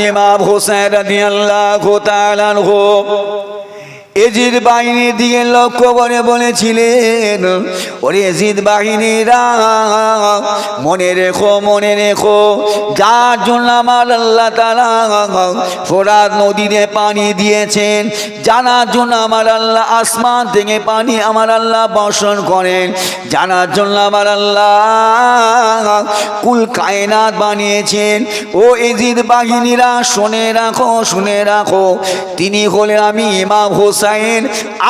ইমাম হোসেন রাদিয়াল্লাহু তাআলা আনহু এজিদ বাহিনীর দিকে লক্ষ্য করে বলেছিলেন, ওরে এজিদ বাহিনীরা, মনে রেখো যার জন্য আমার আল্লাহ তাআলা ফোরাত নদীতে পানি দিয়েছেন, জানার জন্য আমার আল্লাহ আসমান থেকে পানি আমার আল্লাহ বর্ষণ করেন, জানার জন্য আমার আল্লাহ কুল কায়নাত বানিয়েছেন। ও এজিদ বাহিনীরা শুনে রাখো, তিনি হলেন আমি ইমাম হোসেন,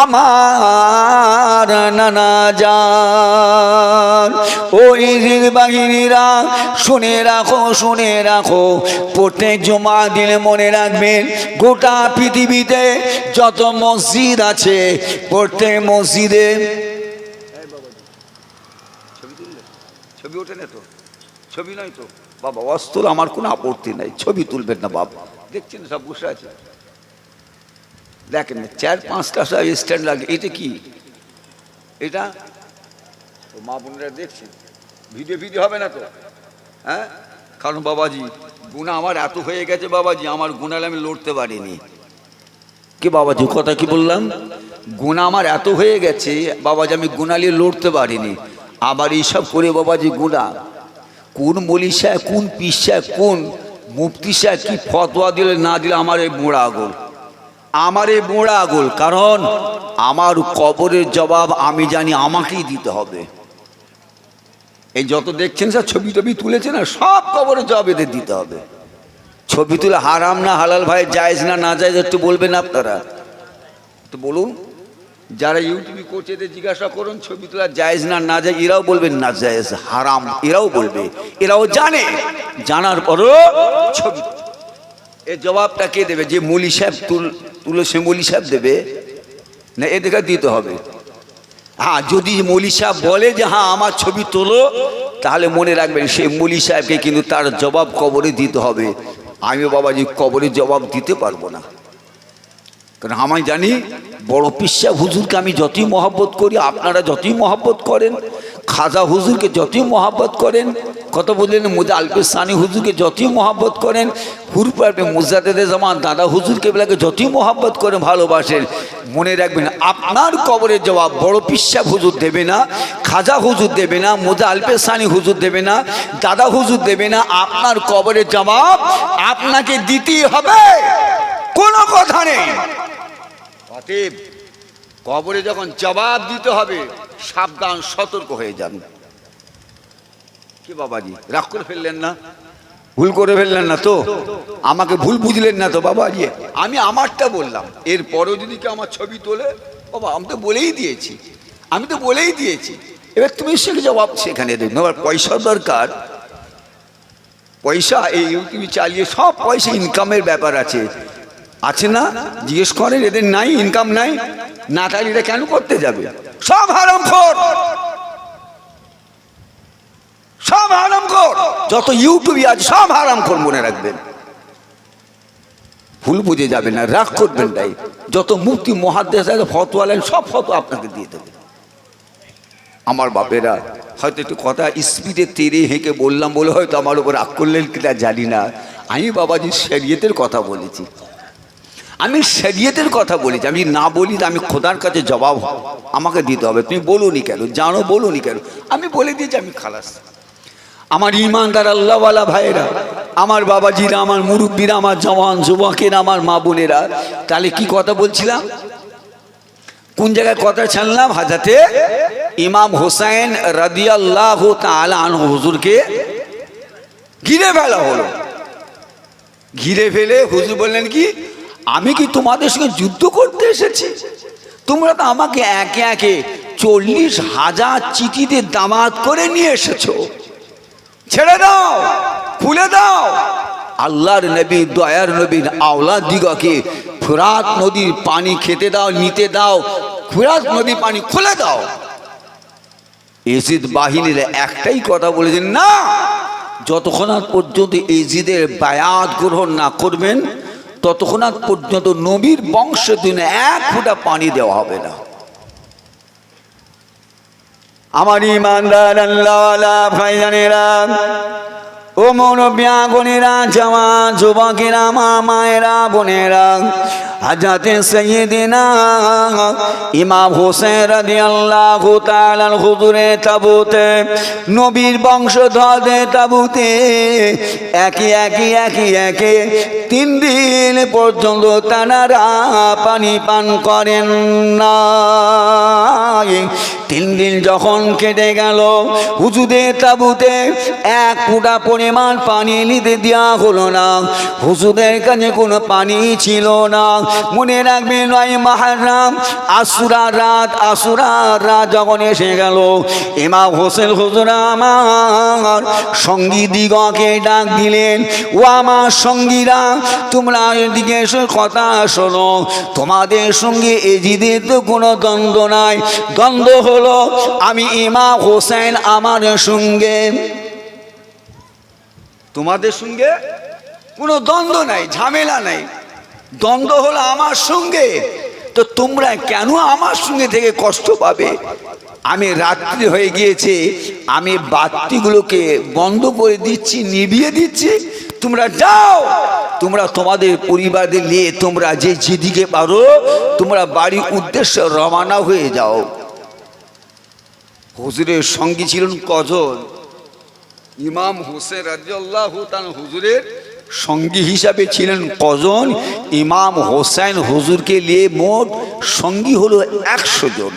আমার নানা জান। ও ইজিদ বাহিনীরা শুনে রাখো, প্রত্যেক জুমা দিনে মনে রাখবেন, গোটা পৃথিবীতে যত মসজিদ আছে প্রত্যেক মসজিদে ছবি ওঠে না তো, ছবি নয় তো বাবা, অস্তুল আমার কোনো আপত্তি নাই, ছবি তুলবেন না বাবা, দেখছেন সব বসে আছে, দেখেন 4-5টা সব স্ট্যান্ড লাগে। এটা কি? এটা মা বোনেরা দেখছেন, ভিডিও হবে না তো? হ্যাঁ, কারণ বাবাজি গুণা আমার এত হয়ে গেছে, বাবাজি আমার গুণালে আমি লড়তে পারিনি। কি বাবাজি কথা কি বললাম? গুণা আমার এত হয়ে গেছে বাবাজি, আমি গুণালে লড়তে পারিনি। আবার এইসব করে বাবাজি গুণা, কোন মলি সাহেব, কোন পীর সাহেব, কোন মুফতি সাহেব কি ফতোয়া দিলে না দিলে আমার এই মোড়া আগল, কারণ আমার কবরের জবাব আমি জানি আমাকেই দিতে হবে। এই যত দেখছেন স্যার ছবি তুলেছে না, সব কবরের জবাব এদের দিতে হবে। ছবি তুলে হারাম না হালাল ভাই, জায়েজ না জায়েজ একটু বলবেন আপনারা, তো বলুন। যারা ইউটিউবে করছে এদের জিজ্ঞাসা করুন ছবি তোলা জায়েজ না জায়েজ, এরাও বলবেন না জায়েজ, হারাম এরাও বলবে, এরাও জানার পরও ছবি। এর জবাবটা কে দেবে? যে মৌলী সাহেব তুলো সে মৌলী সাহেব দেবে না, এদেরকে দিতে হবে। হ্যাঁ, যদি মৌলী সাহেব বলে যে হ্যাঁ আমার ছবি তোলো, তাহলে মনে রাখবেন সেই মৌলী সাহেবকে কিন্তু তার জবাব কবরে দিতে হবে। আমি বাবাজি কবরে জবাব দিতে পারবো না, কারণ আমি জানি বড় পীর সাহেব হুজুরকে আমি যতই মহব্বত করি, আপনারা যতই মহব্বত করেন, খাজা হুজুরকে যতই মহব্বত করেন, কথা বললেন মুজা আলপে সানি হুজুরকে যতই মহব্বত করেন, হুরপাড়ে মুজাদ্দেদে জামান দাদা হুজুরকে বেলাকে যতই মহব্বত করেন ভালোবাসেন, মনে রাখবেন আপনার কবরের জবাব বড় পীর সাহেব হুজুর দেবে না, খাজা হুজুর দেবে না, মুজা আলপে সানি হুজুর দেবে না, দাদা হুজুর দেবে না, আপনার কবরের জবাব আপনাকে দিতেই হবে, কোনো কথা নেই। অতএব কবরে যখন জবাব দিতে হবে সাবধান, সতর্ক হয়ে যান। কি বাবাজি রাগ করে ফেললেন না? ভুল করে ফেললেন না তো? আমাকে ভুল বুঝলেন না তো বাবাজি? আমি আমারটা বললাম, এরপরেও যদি কেউ আমার ছবি তোলে, বাবা আমি তো বলেই দিয়েছি, এবার তুমি সেখানে জবাব সেখানে দেবে। এবার পয়সার দরকার, পয়সা এই ইউটিউবে চালিয়ে সব পয়সা ইনকামের ব্যাপার আছে না? জিজ্ঞেস করেন, এদের নাই ইনকাম নাই, না থাকলে এটা কেন করতে যাবে? সব হারামখোর, যত ইউটিউবে আছে সব হারামখোর, মনে রাখবেন, ভুল বুঝে যাবে না, রাগ করবেন তাই। যত মুফতি মুহাদ্দিস আছে ফতোয়ালেন, সব ফতোয়া আপনাকে দিয়ে দেবে। আমার বাপেরা হয়তো একটু কথা স্পিডে তেরে হেঁকে বললাম বলে হয়তো আমার উপর রাগ করলেন কিনা জানি না। আমি বাবাজি শরীয়তের কথা বলেছি, আমি না বলি তো আমি খোদার কাছে জবাব আমাকে দিতে হবে। তুমি বলুনি কেন, জানো বলুনি কেন, আমি বলে দিয়েছি, আমি খালাস। আমার ইমানদার আল্লাহওয়ালা ভাইয়েরা, আমার বাবাজিরা, আমার মুরব্বীরা, আমার জওয়ান যুবকেরা, আমার মা বোনেরা, তাহলে কি কথা বলছিলাম, কোন জায়গায় কথা ছাড়লাম? হাজরতে ইমাম হোসেন রাদিয়াল্লাহু তাআলা আনহু হুজুরকে ঘিরে ফেলা হলো। ঘিরে ফেলে হুজুর বললেন কি, আমি কি তোমাদের সঙ্গে যুদ্ধ করতে এসেছি? তোমরা তো আমাকে একে একে 40,000 চিঠিতে দামাত করে নিয়ে এসেছো, ছেড়ে দাও, খুলে দাও। আল্লাহর নবী, দয়ার নবীর আওলাদ দিগকে ফোরাত নদীর পানি খেতে দাও, নিতে দাও, ফোরাত নদীর পানি খুলে দাও। এজিদ বাহিনীর একটাই কথা বলেছেন, না, যতক্ষণ পর্যন্ত এজিদের বায়াত গ্রহণ না করবেন ততক্ষণ পর্যন্ত নবীর বংশের দিনে 1 ফোঁটা পানি দেওয়া হবে না। আমার ইমানদার আল্লাহওয়ালা ভাইজানেরা, ও মুরব্বিয়া বোনেরা, জওয়ান যুবকেরা, মা মায়েরা, বোনেরা, হযরতে সাইয়্যিদিনা ইমাম হোসেন রাদিয়াল্লাহু তাআলা হুজুরের তাবুতে, নবীর বংশধরদের তাবুতে একে 3 দিন পর্যন্ত তানারা পানি পান করেন না। 3 দিন যখন কেটে গেল, হুজুরের তাবুতে 1 ফুটা পরিমাণ পানি নিতে দেওয়া হলো না। হুজুরের কাছে কোনো পানি ছিল না। মনে রাখবেন, 9 মুহররম আশুরার রাত যখন এসে গেল, ইমাম হোসেন হুজুর আমার সঙ্গী দিগকে ডাক দিলেন, ও আমার সঙ্গীরা, তোমরা এদিকে এসে কথা শোনো। তোমাদের সঙ্গে এজিদের তো কোনো দ্বন্দ্ব নাই। দ্বন্দ্ব হলো আমি ইমাম হোসেন আমার সঙ্গে, তোমাদের সঙ্গে কোনো দ্বন্দ্ব নাই, ঝামেলা নাই। দ্বন্দ্ব হলো আমার সঙ্গে। তো তোমরা কেন আমার সঙ্গে থেকে কষ্ট পাবে? আমি রাত্রি হয়ে গিয়েছে, আমি বাতিগুলোকে বন্ধ করে দিচ্ছি, নিভিয়ে দিচ্ছি। তোমরা যাও, তোমরা তোমাদের পরিবারদের নিয়ে তোমরা যেদিকে পারো তোমরা বাড়ির উদ্দেশ্যে রওনা হয়ে যাও। হুজুরের সঙ্গী ছিলেন কজন? ইমাম হোসেন রাদিয়াল্লাহু তাআলা হুজুরের সঙ্গী হিসাবে ছিলেন কজন? ইমাম হোসেন হুজুরকে নিয়ে মোট সঙ্গী হলো 100 জন।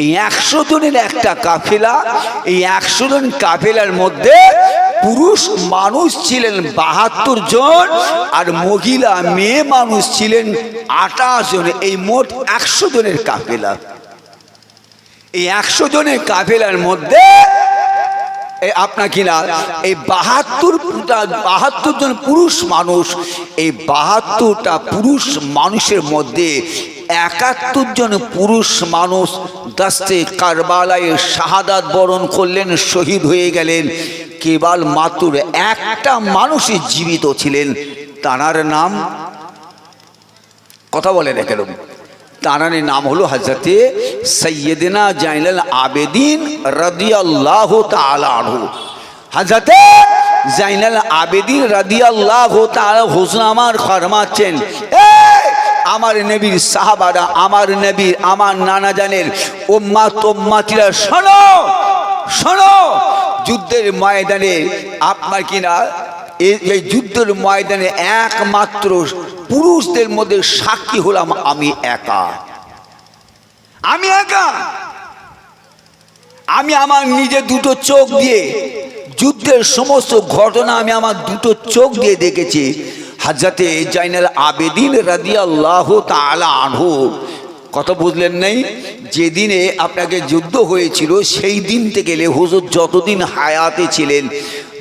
এই 100 জনের একটা কাফেলা। এই 100 জন কাফেলার মধ্যে পুরুষ মানুষ ছিলেন 72 জন, আর মহিলা মেয়ে মানুষ ছিলেন 28 জন। এই মোট 100 জনের কাফেলা। এই 100 জনের কাফেলার মধ্যে আপনার কিনা এই 72 জন পুরুষ মানুষ, এই 72টা পুরুষ মানুষের মধ্যে 71 জন পুরুষ মানুষ দস্তে কারবালায় শাহাদাত বরণ করলেন, শহীদ হয়ে গেলেন। কেবল মাত্র একটা মানুষই জীবিত ছিলেন। তার নাম, কথা বলেন কেন? তার নাম হলো হযরতে সাইয়্যিদিনা জাইনুল আবেদিন রাদিয়াল্লাহু তাআলা আনহু। হযরতে জাইনুল আবেদিন রাদিয়াল্লাহু তাআলা হুজুর আমার ফরমাচ্ছেন, আমার নবীর সাহাবারা, আমার নবীর, আমার নানা জানের উম্মতিরা, শোনো শোনো, যুদ্ধের ময়দানে আপনার কিনা এই যুদ্ধের ময়দানে একমাত্র পুরুষদের মধ্যে সাক্ষী হলাম আমি একা। আমি একা। আমি আমার নিজের 2 চোখ দিয়ে যুদ্ধের সমস্ত ঘটনা আমি আমার 2 চোখ দিয়ে দেখেছি। হযরতে জাইনুল আবেদিন রাদিয়াল্লাহু তাআলা আনহু, কথা বুঝলেন নাই? যেদিনে আপনাকে যুদ্ধ হয়েছিল সেই দিন থেকে হুজুর যতদিন হায়াতে ছিলেন,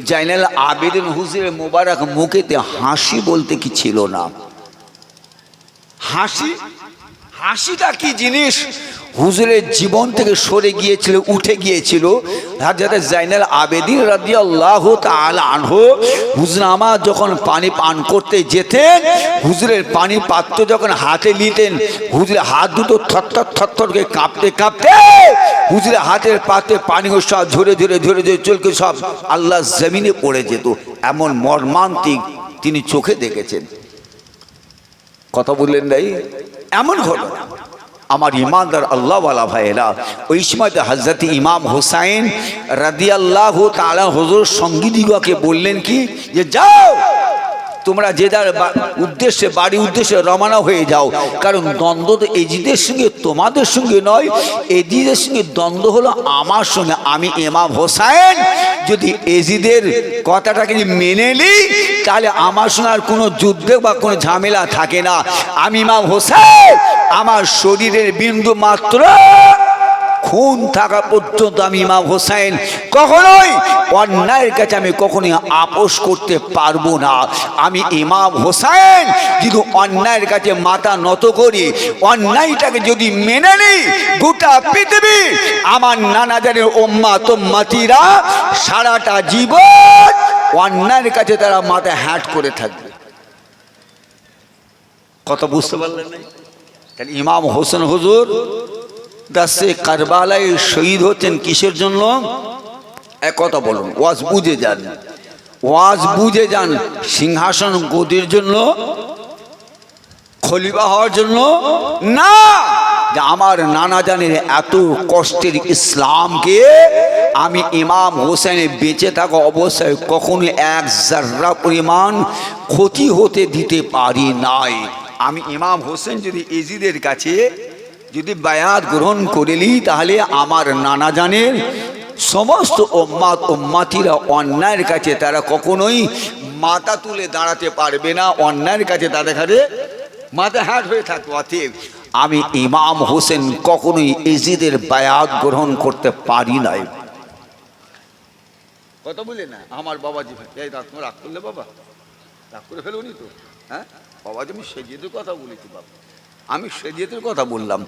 জাইনুল আবেদিন হুজুরের মোবারক মুখেতে হাসি বলতে কি ছিল না। হাসিটা কি জিনিস হুজুরের জীবন থেকে সরে গিয়েছিল, উঠে গিয়েছিল। হযরত জাইনুল আবেদিন রাদিয়াল্লাহু তাআলা আনহু হুজুর আমার যখন পানি পান করতে যেতেন, হুজুরের পানি পাত্র যখন হাতে নিতেন, হুজুরের হাত দুটো থরথর করে কাঁপতে কাঁপতে হুজুরের হাতের পাত্রে পানি সব ঝরে চলকে সব আল্লাহ জমিনে পড়ে যেত। এমন মর্মান্তিক তিনি চোখে দেখেছেন। কথা বললেন নাই? এমন হলো আমার ইমানদার আল্লাহওয়ালা ভাইয়েরা। ওই সময় হযরত ইমাম হোসেন রাদিয়াল্লাহু তাআলা হুজুর সঙ্গীদিগকে বললেন কি, যে যাও তোমরা যে যার উদ্দেশ্যে বাড়ির উদ্দেশ্যে রওনা হয়ে যাও। কারণ দ্বন্দ্ব তো এজিদের সঙ্গে তোমাদের সঙ্গে নয়, এজিদের সঙ্গে দ্বন্দ্ব হলো আমার সঙ্গে। আমি ইমাম হোসেন যদি এজিদের কথাটাকে মেনে নিই, তাহলে আমার সঙ্গে আর কোনো যুদ্ধ বা কোনো ঝামেলা থাকে না। আমি ইমাম হোসেন, আমার শরীরের বিন্দু মাত্র খুন থাকা পর্যন্ত আমি ইমাম হোসেন কখনোই অন্যায়ের কাছে আমি কখনোই আপোষ করতে পারবো না। আমি ইমাম হোসেন যদি অন্যায়ের কাছে মাথা নত করি, অন্যায়টাকে যদি মেনে নিই, গোটা পৃথিবী আমার নানা জানের উম্মতিরা সারাটা জীবন অন্যায়ের কাছে তারা মাথা হ্যাট করে থাকবে। কথা বুঝতে পারলেন না? তাহলে ইমাম হোসেন হুজুর দাসে কারবালায় শহীদ হচ্ছেন কিসের জন্য? এক কথা বলুন, ওয়াজ বুঝে যান। ওয়াজ বুঝে যান, সিংহাসন গদির জন্য, খলিফা হওয়ার জন্য না। যে আমার নানা জানের এত কষ্টের ইসলামকে আমি ইমাম হোসেনের বেঁচে থাকা অবস্থায় কখনো এক জাররা পরিমাণ ক্ষতি হতে দিতে পারি নাই। আমি ইমাম হোসেন যদি এজিদের কাছে যদি বায়াত গ্রহণ করে নিই, তাহলে আমার নানা জানের সমস্ত উম্মাতিরা অন্যায়ের কাছে তারা কখনোই মাথা তুলে দাঁড়াতে পারবে না, অন্যায়ের কাছে তাদের কাছে মাথা হ্যাট হয়ে থাকবে। অতএব আমি ইমাম হোসেন কখনোই এজিদের বায়াত গ্রহণ করতে পারি নাই। কথা বলে না আমার বাবাজি ভাই, এই রাগ করলে বাবা, রাগ করে ফেলুনি তো? হ্যাঁ বাবাজি, আমি সেজিদের কথা বলেছি বাবা, আমি সেজিদের কথা বললাম।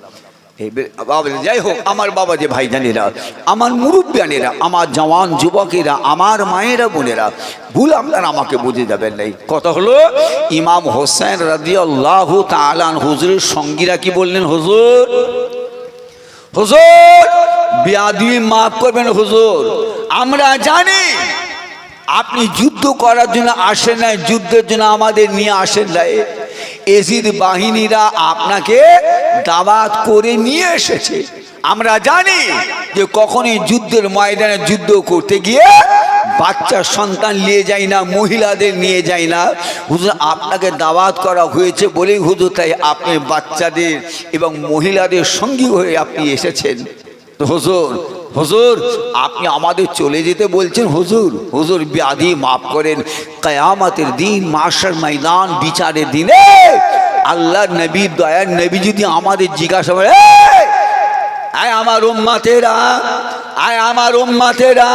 যাই হোক, আমার বাবা যে ভাই জানেরা, আমার মুরব্বিয়ানেরা, আমার জওয়ান যুবকেরা, আমার মায়েরা বোনেরা, ভুল আপনারা আমাকে বুঝে যাবেন নাই। কথা হলো ইমাম হোসেন রাদিয়াল্লাহু তাআলা হুজুরের সঙ্গীরা কি বললেন, হুজুর হুজুর বিয়াদি মাফ করবেন হুজুর, আমরা জানি আপনি যুদ্ধ করার জন্য আসেন নাই, যুদ্ধের জন্য আমাদের নিয়ে আসেন নাই। এজিদ বাহিনীরা আপনাকে দাওয়াত করে নিয়ে এসেছে। আমরা জানি যে কখনই যুদ্ধের ময়দানে যুদ্ধ করতে গিয়ে বাচ্চা সন্তান নিয়ে যায় না, মহিলাদের নিয়ে যায় না। হুজুর আপনাকে দাওয়াত করা হয়েছে বলেই হুজুর তাই আপনি বাচ্চাদের এবং মহিলাদের সঙ্গী হয়ে আপনি এসেছেন। তো হুজুর হুজুর আপনি আমাদের চলে যেতে বলছেন, হুজুর হুজুর ব্যাধি মাফ করেন। কিয়ামতের দিন, মাশার ময়দান, বিচারের দিনে আল্লাহর নবী, দয়ার নবী যদি আমাদের জিজ্ঞাসা করে, আয় আমার উম্মতেরা, আয় আমার উম্মতেরা,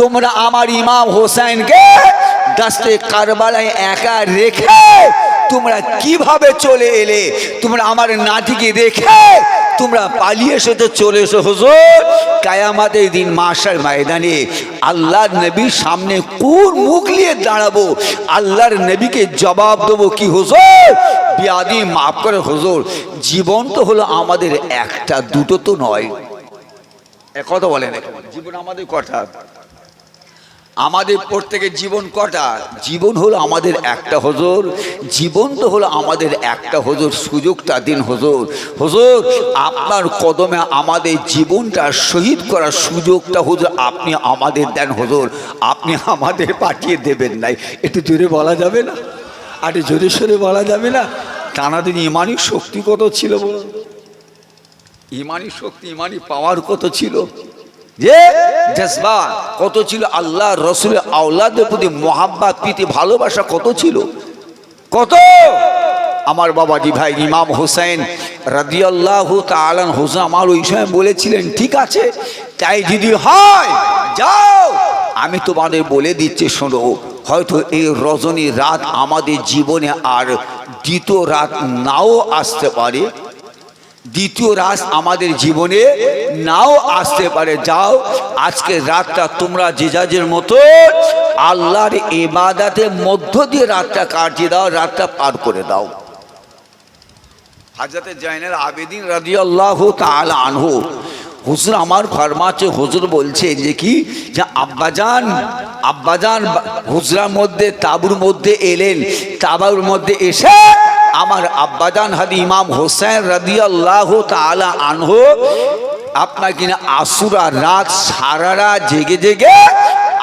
তোমরা আমার ইমাম হোসেনকে দস্তে কারবালায় একা রেখে তোমরা কিভাবে চলে এলে? তোমরা আমার নাতিকে রেখে তোমরা পালিয়ে এসে চলে এসো। হুজুর কিয়ামতের দিন মাশার ময়দানে আল্লাহর নবীর সামনে কোন মুখ নিয়ে দাঁড়াবো? আল্লাহর নবীকে জবাব দেবো কি, হুজুর বিয়াদি মাফ করে হুজুর, জীবন তো হলো আমাদের একটা, দুটো তো নয়। কথা বলেন, জীবন আমাদের কটা? আমাদের প্রত্যেকের জীবন কটা? জীবন হলো আমাদের একটা হুজুর, জীবন তো হলো আমাদের একটা হুজুর। সুযোগটা দিন হুজুর, হুজুর আপনার কদমে আমাদের জীবনটা শহীদ করার সুযোগটা হুজুর আপনি আমাদের দেন হুজুর, আপনি আমাদের পাঠিয়ে দেবেন নাই। একটু জোরে বলা যাবে না? আর জোরে সোরে বলা যাবে না? টানাদিন ইমানি শক্তি কত ছিল বলুন? ইমানি শক্তি, ইমানি পাওয়ার কত ছিল, যে জজবা কত ছিল, আল্লাহ রসুলের আওলাদের প্রতি মোহাব্বত, প্রীতি, ভালোবাসা কত ছিল, কত। আমার বাবাজি ভাই ইমাম হোসেন রাদিয়াল্লাহু তাআলা হুজুর আমার ওই সময় বলেছিলেন, ঠিক আছে তাই যদি হয় যাও, আমি তোমাদের বলে দিচ্ছি শোনো, হয়তো এই রজনী রাত আমাদের জীবনে আর দ্বিতীয় রাত নাও আসতে পারে, দ্বিতীয় রাত আমাদের জীবনে নাও আসতে পারে। যাও আজকে রাতটা তোমরা যে যার মতো আল্লাহর ইবাদতের মধ্য দিয়ে রাতটা কাটিয়ে দাও, রাতটা পার করে দাও। হযরত জাইনুল আবেদিন রাদিয়াল্লাহু তাআলা আনহু হুজুর আমার ফরমাচ্ছে, হুজুর বলছে যে কি, যে আব্বাজান আব্বাজান হুজরার মধ্যে তাবুর মধ্যে এলেন, তাবুর মধ্যে এসে আমার আব্বাজান হাদি ইমাম হোসেন রাদিয়াল্লাহু তাআলা আনহু আপনার কিনা আসুরা রাত সারা রাত জেগে জেগে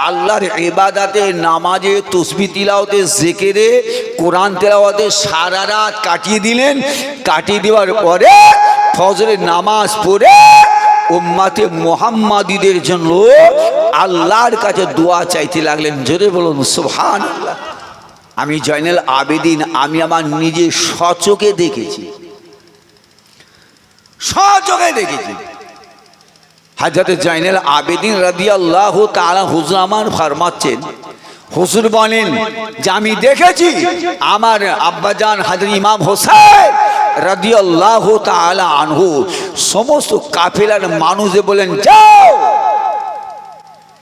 আল্লাহর ইবাদতে, নামাজে, তাসবিহ তিলাওয়াতে, জিকিরে, কোরআন তেলাওয়াতে সারা রাত কাটিয়ে দিলেন। কাটিয়ে দেওয়ার পরে ফজরের নামাজ পড়ে উম্মতে মুহাম্মাদীদের জন্য আল্লাহর কাছে দোয়া চাইতে লাগলেন। জোরে বলুন সুবহানাল্লাহ। আমি জয়নুল আবেদিন, আমি আমার নিজে স্বচোখে দেখেছি, স্বচোখে দেখেছি। হযরত জয়নুল আবেদিন রাদিয়াল্লাহু তাআলা হুজুর আমার ফরমাচ্ছেন, হুজুর বলেন যে আমি দেখেছি আমার আব্বাজান হযরত ইমাম হোসেন রাদিয়াল্লাহু তাআলা আনহু সমস্ত কাফেলার মানুষে বলেন, যাও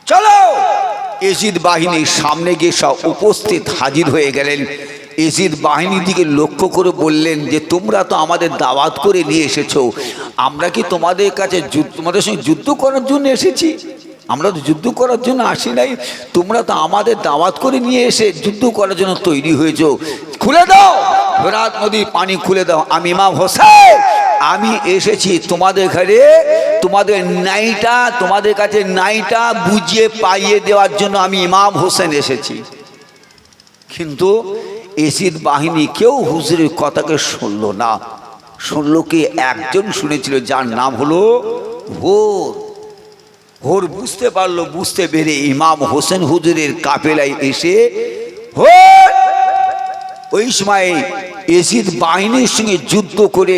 চলো। এজিদ বাহিনীর সামনে গিয়ে সব উপস্থিত হাজির হয়ে গেলেন। এজিদ বাহিনীর দিকে লক্ষ্য করে বললেন যে তোমরা তো আমাদের দাওয়াত করে নিয়ে এসেছো, আমরা কি তোমাদের কাছে তোমাদের সঙ্গে যুদ্ধ করার জন্য এসেছি? আমরা তো যুদ্ধ করার জন্য আসি নাই, তোমরা তো আমাদের দাওয়াত করে নিয়ে এসে যুদ্ধ করার জন্য তৈরি হয়েছ। খুলে দাও ফেরাত নদী পানি খুলে দাও। আমি ইমাম হোসেন, আমি এসেছি তোমাদের ঘরে তোমাদের নাইটা, তোমাদের কাছে নাইটা বুঝিয়ে পাইয়ে দেওয়ার জন্য আমি ইমাম হোসেন এসেছি। কিন্তু এজিদ বাহিনী কেউ হুজুরের কথাকে শুনল না। শুনল কি? একজন শুনেছিল, যার নাম হলো হোর। হোর বুঝতে পারলো, বুঝতে পেরে ইমাম হোসেন হুজুরের কাফেলায় এসে ওই সময় এজিদ বাহিনীর সঙ্গে যুদ্ধ করে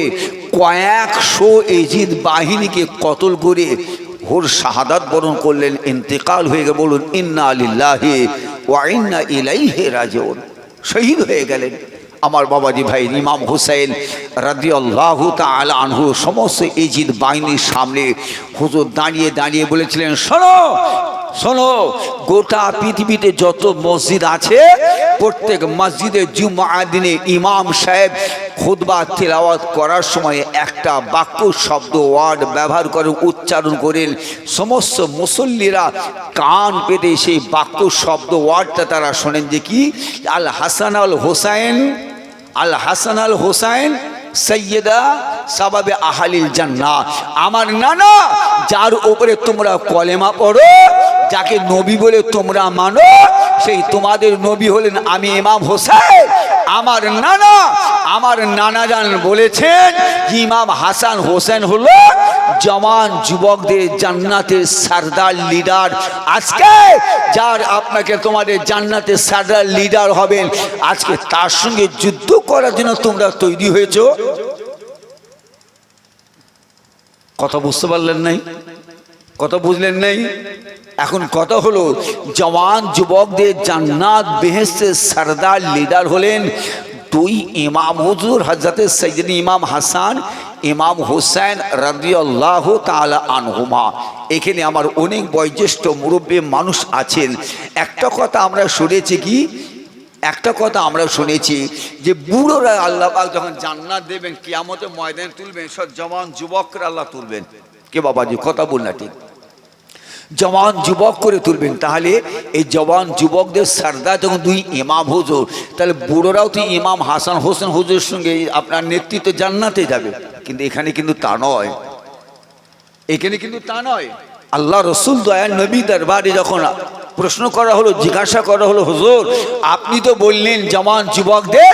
কয়েকশো এজিদ বাহিনীকে কতল করে হোর শাহাদাত বরণ করলেন, ইন্তেকাল হয়ে গেল। বলুন ইন্না লিল্লাহি ওয়া ইন্না ইলাইহি রাজিউন। শহীদ হয়ে গেলেন আমার বাবাজি ভাই ইমাম হুসাইন রাদিয়াল্লাহু তাআলা আনহু। সমস্ত এজিদ বাহিনীর সামনে হুজুর দাঁড়িয়ে দাঁড়িয়ে বলেছিলেন, শোনো শোনো, গোটা পৃথিবীতে যত মসজিদ আছে প্রত্যেক মসজিদে জুমআর দিনে ইমাম সাহেব খুতবা তিলাওয়াত করার সময় একটা বাক্য শব্দ ওয়ার্ড ব্যবহার করেন, উচ্চারণ করেন। সমস্ত মুসল্লিরা কান পেতে সেই বাক্য শব্দ ওয়ার্ডটা তারা শোনেন যে কি, আল হাসান আল হোসাইন, আল হাসান আল হোসাইন সৈয়দা সাবাবে আহালিল জান্নাহ। আমার নানা যার উপরে তোমরা কলেমা পড়ো, যাকে নবী বলে তোমরা মানো, সেই তোমাদের নবী হলেন আমি ইমাম হোসেন। আমার নানা জান বলেছেন ইমাম হাসান হোসেন হলো জওয়ান যুবকদের জান্নাতের সরদার লিডার। আজকে যার আপনাকে তোমাদের জান্নাতের সরদার লিডার হবেন, আজকে তার সঙ্গে যুদ্ধ করার জন্য তোমরা তৈরি হয়েছো। কথা বুঝতে পারলেন নাই? কথা বুঝলেন নাই? এখন কথা হলো, জওয়ান যুবকদের জান্নাত বেহেশতের সরদার লিডার হলেন দুই ইমাম হুজুর, হযরতে সাইয়্যিদনা ইমাম হাসান, ইমাম হোসেন রাদিয়াল্লাহু তাআলা আনহুমা। এখানে আমার অনেক বয়োজ্যেষ্ঠ মুরব্বী মানুষ আছেন। একটা কথা আমরা শুনেছি কি, একটা কথা আমরা শুনেছি যে বুড়োরা আল্লাহ পাক যখন জান্নাত দেবেন, কিয়ামতের ময়দানে তুলবেন, সব জওয়ান যুবকরা আল্লাহ তুলবেন। কে বাবাজি কথা বল না, ঠিক জওয়ান যুবক করে তুলবেন। তাহলে এই জওয়ান যুবকদের সরদার যখন দুই ইমাম হুজুর, তাহলে বুড়োরাও তো ইমাম হাসান হোসেন হুজুরের সঙ্গে আপনার নেতৃত্বে জান্নাতে যাবে। কিন্তু এখানে কিন্তু তা নয়, এখানে কিন্তু তা নয়। আল্লাহ রসুল দয়াল নবী দরবারে যখন প্রশ্ন করা হলো, জিজ্ঞাসা করা হলো, হুজুর আপনি তো বললেন জওয়ান যুবকদের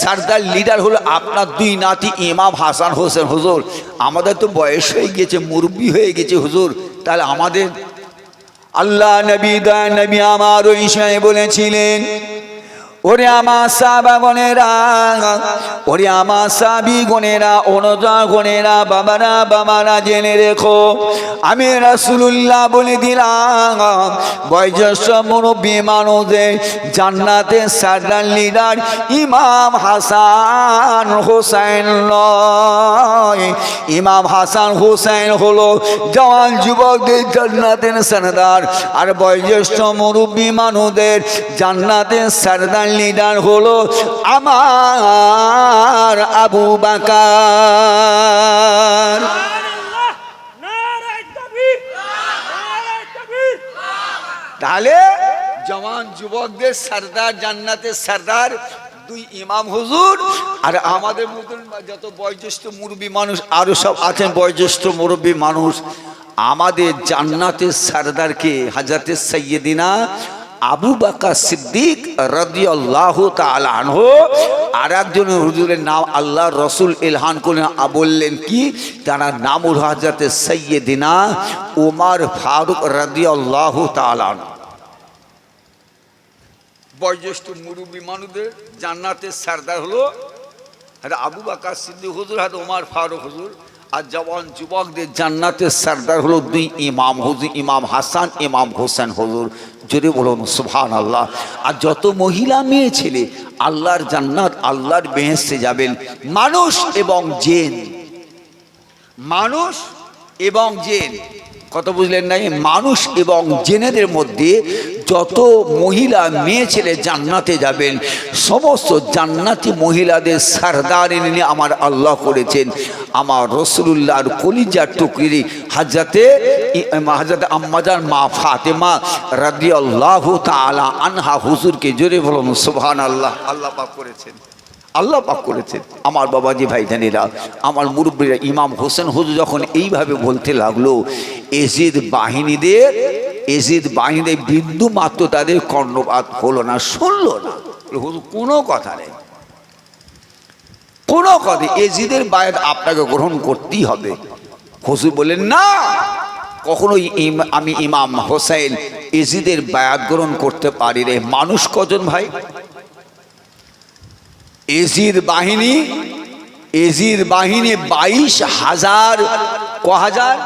সরদার লিডার হলো আপনার দুই নাতি ইমাম হাসান হোসেন, হুজুর আমাদের তো বয়স হয়ে গেছে, মুরব্বি হয়ে গেছে হুজুর, তাহলে আমাদের আল্লাহ নবী দয়াল নবী আমার ওই সময় বলেছিলেন, ওরে আমার সাহাবাগণেরা, ওরে আমার সাহাবীগণেরা, অনুযায়ীগণেরা, বাবারা জেনে রেখো, আমি রাসূলুল্লাহ বলে দিলাম বয়োজ্যেষ্ঠ মুরব্বী মানুষদের জান্নাতের সরদার লিডার ইমাম হাসান হোসেন নয়, ইমাম হাসান হোসেন হলো জওয়ান যুবকদের জান্নাতের সরদার। আর বয়োজ্যেষ্ঠ মুরব্বী মানুষদের জান্নাতের সরদার লিডার হলো আমার আবু বকর। তাহলে জওয়ান যুবকদের সরদার, জান্নাতের সরদার দুই ইমাম হুজুর। আর আমাদের মতন যত বয়োজ্যেষ্ঠ মুরব্বী মানুষ আরো সব আছেন বয়োজ্যেষ্ঠ মুরব্বী মানুষ, আমাদের জান্নাতের সরদারকে হযরতে সাইয়্যিদিনা আবু বকর সিদ্দিক রাদিয়াল্লাহু তাআলা আনহু। আর একজন হুজুরের নাম আল্লাহ রসুল ইলহান করলেন, বললেন কি, তার নাম হল হযরতে সাইয়্যিদিনা ওমর ফারুক রাদিয়াল্লাহু তাআলা আনহু। বয়োজ্যেষ্ঠ মুরব্বী মানুষদের জান্নাতের সরদার হলো আবু বকর সিদ্দিক হুজুর, ওমর ফারুক হুজুর। আর জওয়ান যুবকদের জান্নাতের সরদার হলো দুই ইমাম হুজুর, ইমাম হাসান, ইমাম হোসেন হুজুর। জোরে বলুন সুবহানাল্লাহ। আর যত মহিলা মেয়ে ছেলে আল্লাহর জান্নাত, আল্লাহর বেহেশতে যাবেন, মানুষ এবং জিন, মানুষ এবং জিন। কথা বুঝলেন নাই? মানুষ এবং জেনেদের মধ্যে যত মহিলা মেয়ে ছেলে জান্নাতে যাবেন, সমস্ত জান্নাতি মহিলাদের সরদার এনে আমার আল্লাহ করেছেন আমার রাসূলুল্লাহর কলিজার টুকরি হযরতে আম্মাজান মা ফাতেমা রাদিয়াল্লাহু তাআলা আনহা হুজুরকে জোরে বলুন সুবহানাল্লাহ। আল্লাহ পাক করেছেন, আল্লাহ পাক করেছেন। আমার বাবাজি ভাইজানেরা, আমার মুরব্বীরা, ইমাম হোসেন হুজুর যখন এইভাবে বলতে লাগলো, এজিদ বাহিনীদের বিন্দু মাত্র তাদের কর্ণপাত হলো না, শুনলো না। হুজুর কোনো কথা নেই, কোনো কথা, এজিদের বায়াত আপনাকে গ্রহণ করতেই হবে। হুজুর বললেন না, কখনোই আমি ইমাম হোসেন এজিদের বায়াত গ্রহণ করতে পারি রে। মানুষ কজন ভাই? এজিদ বাহিনী 22,000, ক'1000?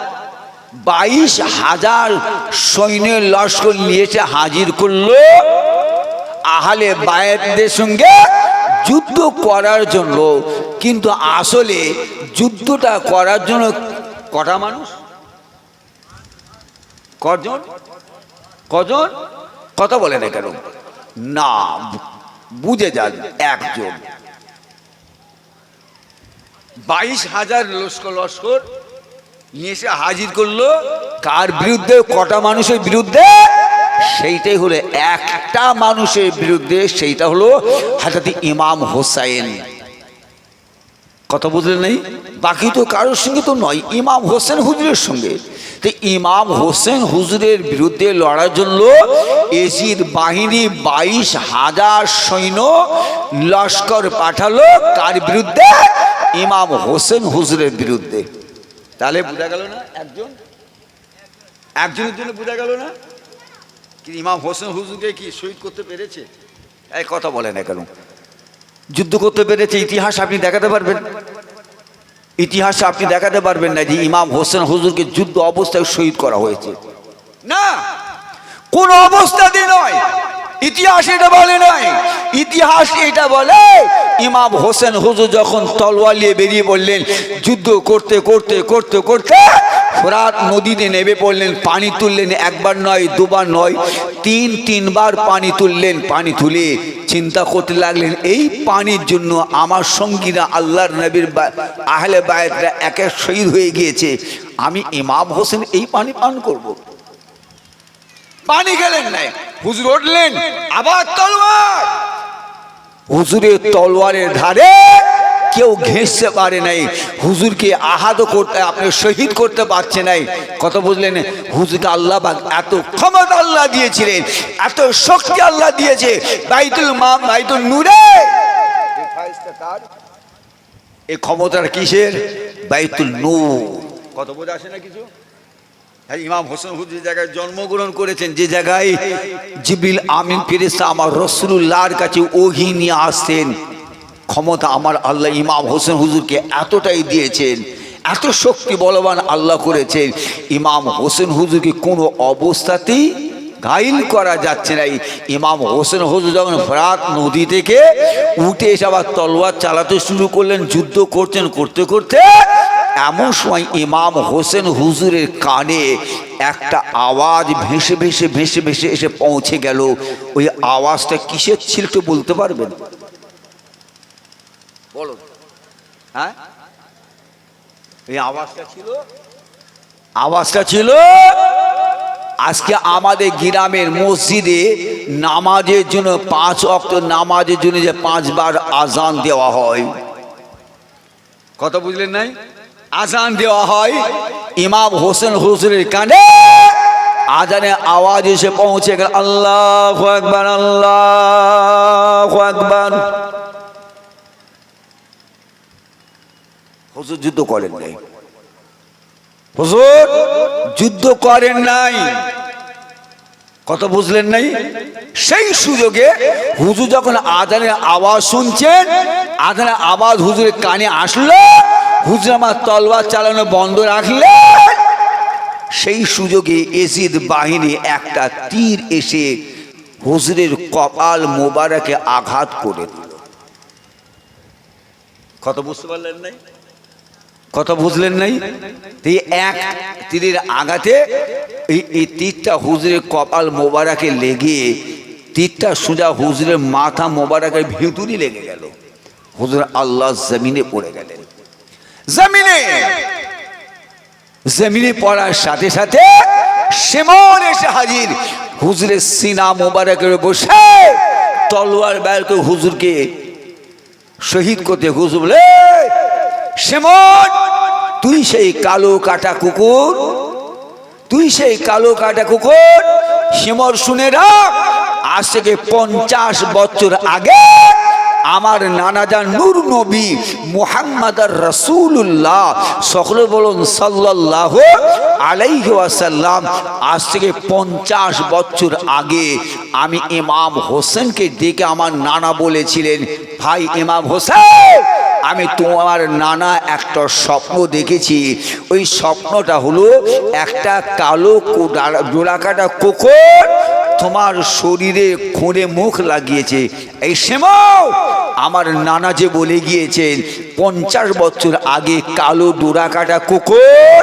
22,000 সৈন্যের লস্কর নিয়েছে, হাজির করলো আহলে বায়াতদের সঙ্গে যুদ্ধ করার জন্য। কিন্তু আসলে যুদ্ধটা করার জন্য কটা মানুষ? কজন? কথা বলে না কেন? না, বুঝে যান, একজন। 22,000 লস্কর নিয়ে এসে হাজির করলো কার বিরুদ্ধে? কটা মানুষের বিরুদ্ধে? সেইটাই হলো একটা মানুষের বিরুদ্ধে, সেইটা হলো হযরত ইমাম হোসেন। কথা বুঝলেন নাই? বাকি তো কারোর সঙ্গে তো নয়, ইমাম হোসেন হুজুরের সঙ্গে। তো ইমাম হোসেন হুজুরের বিরুদ্ধে লড়ার জন্য এজিদ বাহিনী 22,000 সৈন্য লস্কর পাঠালো কার বিরুদ্ধে? ইমাম হোসেন হুজুরের বিরুদ্ধে। তাহলে বোঝা গেল না, একজনের জন্য বোঝা গেল না কি ইমাম হোসেন হুজুরকে কি শহীদ করতে পেরেছে? এই কথা বলে না কেন? যুদ্ধ করতে পেরেছে, ইতিহাস আপনি দেখাতে পারবেন? ইতিহাসে আপনি দেখাতে পারবেন না যে ইমাম হোসেন হুজুরকে যুদ্ধ অবস্থায় শহীদ করা হয়েছে? না, কোন অবস্থাতে নয়। ইতিহাস এটা বলে নয়, ইতিহাস এটা বলে ইমাম হোসেন হুজুর যখন তলোয়ার নিয়ে বেরিয়ে পড়লেন, যুদ্ধ করতে করতে করতে করতে ফোরাত নদীতে নেমে পড়লেন, পানি তুললেন, একবার নয়, দুবার নয়, তিনবার পানি তুললেন। পানি তুলে চিন্তা করতে লাগলেন, এই পানির জন্য আমার সঙ্গীরা, আল্লাহর নবীর আহলে বায়াতরা এক এক শহীদ হয়ে গিয়েছে, আমি ইমাম হোসেন এই পানি পান করব? পানি গেলেন নাই, হুজুর উঠলেন, আবার তলোয়ার। হুজুরের তলোয়ারের ধারে কেউ ঘেঁষতে পারে নাই, হুজুরকে আহত করতে, আপনি শহীদ করতে পারছে নাই। কথা বুঝলেন? হুজুরকে আল্লাহ পাক এত ক্ষমতা আল্লাহ দিয়েছিলেন, এত শক্তি আল্লাহ দিয়েছে, বাইতুল নূরে। এই ক্ষমতার কিসের? বাইতুল নূর। কত বোঝা আসে না কিছু? ইমাম হোসেন হুজুর যে জায়গায় জন্মগ্রহণ করেছেন, যে জায়গায় জিবরিল আমিন ফেরেশতা আমার রাসূলুল্লাহর কাছে ওহী নিয়ে আসতেন, ক্ষমতা আমার আল্লাহ ইমাম হোসেন হুজুরকে এতটাই দিয়েছেন, এত শক্তি বলবান আল্লাহ করেছেন, ইমাম হোসেন হুজুরকে কোনো অবস্থাতেই ঘাইল করা যাচ্ছে না। ইমাম হোসেন হুজুর যখন ফোরাত নদী থেকে উঠে এসে আবার তলোয়ার চালাতে শুরু করলেন, যুদ্ধ করছেন, করতে করতে এমন সময় ইমাম হোসেন হুজুরের কানে একটা আওয়াজ ভেসে ভেসে ভেসে ভেসে এসে পৌঁছে গেল। ওই আওয়াজটা কিসের ছিল একটু বলতে পারবেন? বলো। হ্যাঁ, এই আওয়াজটা ছিল আজকে আমাদের গ্রামের মসজিদে নামাজের জন্য 5 ওয়াক্ত নামাজের জন্য যে 5 বার আজান দেওয়া হয়। কথা বুঝলেন নাই? আজান দেওয়া হয়, ইমাম হোসেন হুজুরের কানে আজানের আওয়াজ এসে পৌঁছে গেল, আল্লাহু আকবার, আল্লাহু আকবার। হুজুর যুদ্ধ করেন নাই, হুজুর যুদ্ধ করেন নাই। কথা বুঝলেন নাই? সেই সুযোগে হুজুর যখন আজানের আওয়াজ শুনছেন, আজানের আওয়াজ হুজুরের কানে আসলো, হুজুর আমার তলোয়ার চালানো বন্ধ রাখলেন। সেই সুযোগে এজিদ বাহিনী একটা তীর এসে হুজুরের কপাল মোবারকে আঘাত করে দিল। কথা বুঝতে পারলেন নাই? কথা বুঝলেন নাই? এই এক তীরের আঘাতে এই তীরটা হুজুরের কপাল মোবারকে লেগে তীরটা সোজা হুজুরের মাথা মোবারকের ভিতরই লেগে গেল। হুজুর আল্লাহ জমিনে পড়ে গেলেন। জমিনে পড়ার সাথে সাথে শিমর এসে হাজির হুজুরের সিনা মোবারকের বসে তলোয়ার বের করে হুজুরকে শহীদ করতে। হুজুর বলে, শিমর তুই সেই কালো কাটা কুকুর, তুই সেই কালো কাটা কুকুর। শিমর শুনে রাখ, আজ থেকে 50 বছর আগে আমার নানাজান নূর নবী মুহাম্মদ রাসূলুল্লাহ সকলে বলুন সাল্লাল্লাহু আলাইহি ওয়াসাল্লাম, আজ থেকে 50 বছর আগে আমি ইমাম হোসেনকে ডেকে আমার নানা বলেছিলেন, ভাই ইমাম হোসেন, আমি তোমার নানা একটা স্বপ্ন দেখেছি। ওই স্বপ্নটা হলো একটা কালো ডোরাকাটা কুকুর তোমার শরীরে খুঁড়ে মুখ লাগিয়েছে। এই শিমর আমার নানা যে বলে গিয়েছেন 50 বছর আগে কালো ডোরাকাটা কুকুর,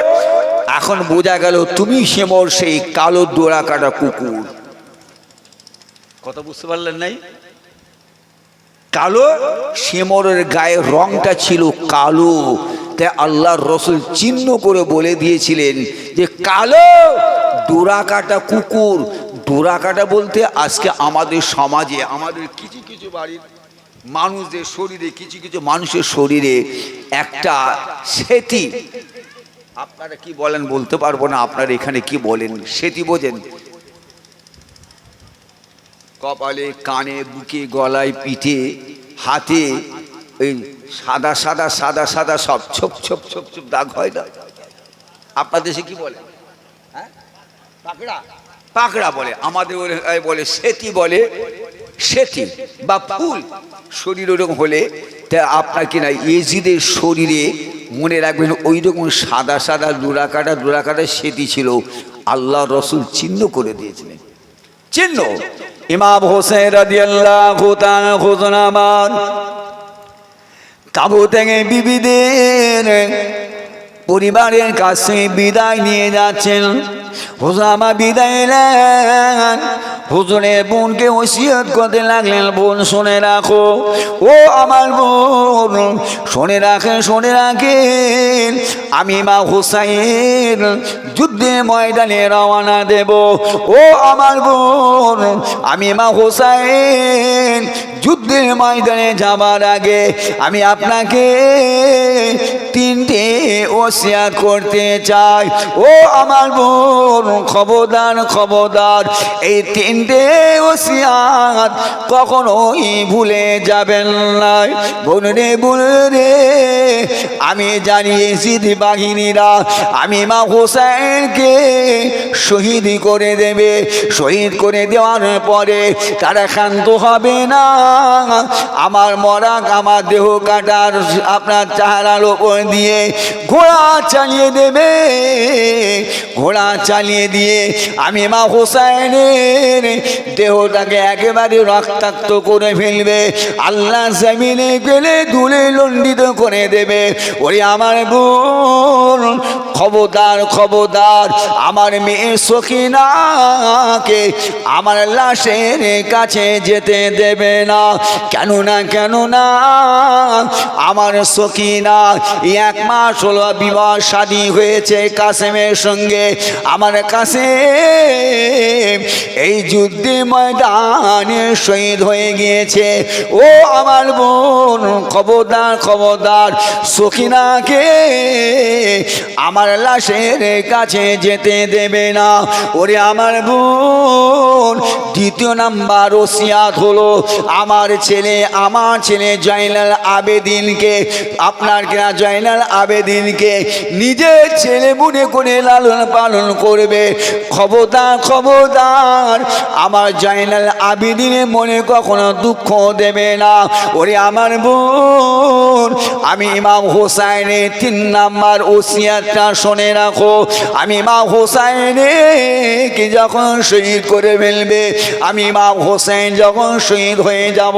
এখন বোঝা গেল তুমি শিমর সেই কালো ডোরাকাটা কুকুর। কথা বুঝতে পারলেন নাই? কালো শিমরের গায়ের রংটা ছিল কালো, তাই আল্লাহর রসুল চিহ্ন করে বলে দিয়েছিলেন যে কালো ডোরাকাটা কুকুর। ডোরাকাটা বলতে আজকে আমাদের সমাজে আমাদের কিছু কিছু বাড়ির মানুষদের শরীরে, কিছু কিছু মানুষের শরীরে একটা সেতি, আপনারা কি বলেন বলতে পারবো না, আপনারা এখানে কি বলেন, সেতি বোঝেন? কপালে, কানে, বুকে, গলায়, পিঠে, হাতে ওই সাদা সাদা সাদা সাদা সব ছোপ ছোপ ছোপ ছোপ দাগ হয় না? আপনার দেশে কি বলে? হ্যাঁ, পাকড়া, পাকড়া বলে, আমাদের বলে সেতি, বলে সেতি বা ফুল। শরীর ওরকম হলে তা আপনার কিনা এজিদের শরীরে মনে রাখবেন ওই রকম সাদা সাদা ডোরাকাটা ডোরাকাটা সেতি ছিল, আল্লাহ রসুল চিহ্ন করে দিয়েছিলেন। চিহ্ন ইমাম হোসেন রাদিয়াল্লাহু তাআলা খুজনামান তাবু থেকে বিবিদের পরিবারের কাছে বিদায় নিয়ে যাচ্ছেন। হুজামা বিদায় নেন, হুজুরের বোনকে ওসিয়ত করতে লাগলেন, বোন শুনে রাখো, ও আমার বোন শুনে রাখেন, শুনে রাখেন, আমি মা হুসাইন যুদ্ধের ময়দানে রওনা দেব। ও আমার বোন, আমি মা হুসাইন যুদ্ধের ময়দানে যাবার আগে আমি আপনাকে 3টে ওসিয়ত করতে চাই। ও আমার বোন, খবরদার খবরদার, এই 3টে ওসিয়ত কখনোই ভুলে যাবেন না। বোন রে, বোন রে, আমি জানি এজিদ বাহিনীরা আমি মা হোসেনকে শহীদ করে দেবে। শহীদ করে দেওয়ার পরে তারা ক্ষান্ত হবে না, আমার মরাক, আমার দেহ কাটার আপনার চেহারার ওপর দিয়ে ঘোড়া চালিয়ে দেবে। ঘোড়া চালিয়ে দিয়ে আমি মা হোসেনের দেহটাকে একেবারে রক্তাক্ত করে ফেলবে, আল্লাহ জমিনে গেলে ধুলে লণ্ডিত করে দেবে। ওরে আমার বোন, খবরদার খবরদার, আমার মেয়ে সখিনাকে আমার লাশের কাছে যেতে দেবে না। কেননা কেননা আমার সখিনা 1 মাস হলো বিবাহ শাদী হয়েছে কাসেমের সঙ্গে। আমার কাসেম এই যুদ্ধে ময়দানে শহীদ হয়ে গিয়েছে। ও আমার বোন, খবরদার খবরদার, সখিনাকে আমার লাশের কাছে যেতে দেবে না। ওরে আমার বোন, 2 নাম্বার ওসিয়াত হলো আমার ছেলে জয়নাল আবেদিনকে, আপনার কিনা জয়নাল আবেদিনকে নিজের ছেলে মনে করে লালন পালন করবে। খবরদার খবরদার, আমার জয়নাল আবেদিনের মনে কখনো দুঃখ দেবে না। ওরে আমার বোন, আমি ইমাম হোসাইনের 3 নাম্বার ওসিয়াতটা শুনে রাখো, আমি ইমাম হোসেনকে যখন শহীদ করে ফেলবে, আমি ইমাম হোসেন যখন শহীদ হয়ে যাব,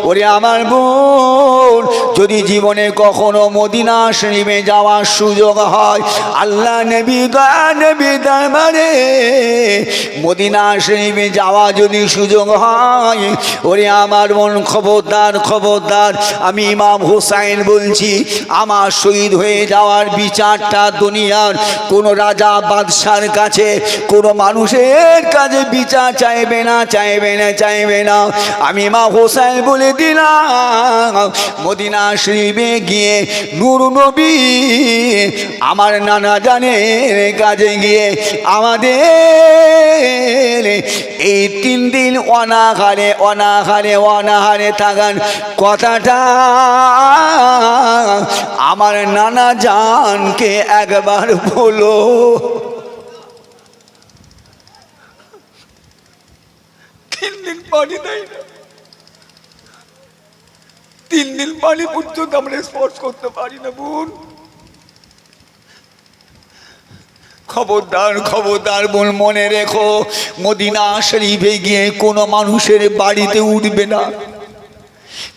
ওরে আমার বোন, যদি জীবনে কখনো মদিনা শরীফে যাওয়ার সুযোগ হয়, আল্লাহ নবী নবী দরবারে মদিনা শরীফে যাওয়া যদি সুযোগ হয়, ওরে আমার বোন খবরদার খবরদার, আমি ইমাম হোসেন বলছি, আমার শহীদ হয়ে যাওয়ার বিচারটা দুনিয়ার কোনো রাজা বাদশার কাছে, কোনো মানুষের কাছে বিচার চাইবে না, চাইবে না, চাইবে না। আমি ইমাম হোসেন বলে দিলাম, মদিনা শরীফে গিয়ে নূর নবী আমার নানা জানের কাছে গিয়ে আমাদের এই 3 দিন অনাহারে অনাহারে অনাহারে থাকার কথাটা আমার নানা জানকে একবার বলো। 3 দিন পানি দেয় না, 3 দিন পানি পর্যন্ত আমরা স্পর্শ করতে পারি না বোন। খবরদার খবরদার বোন, মনে রেখো, মদিনা শরীফে গিয়ে কোনো মানুষের বাড়িতে উঠবে না,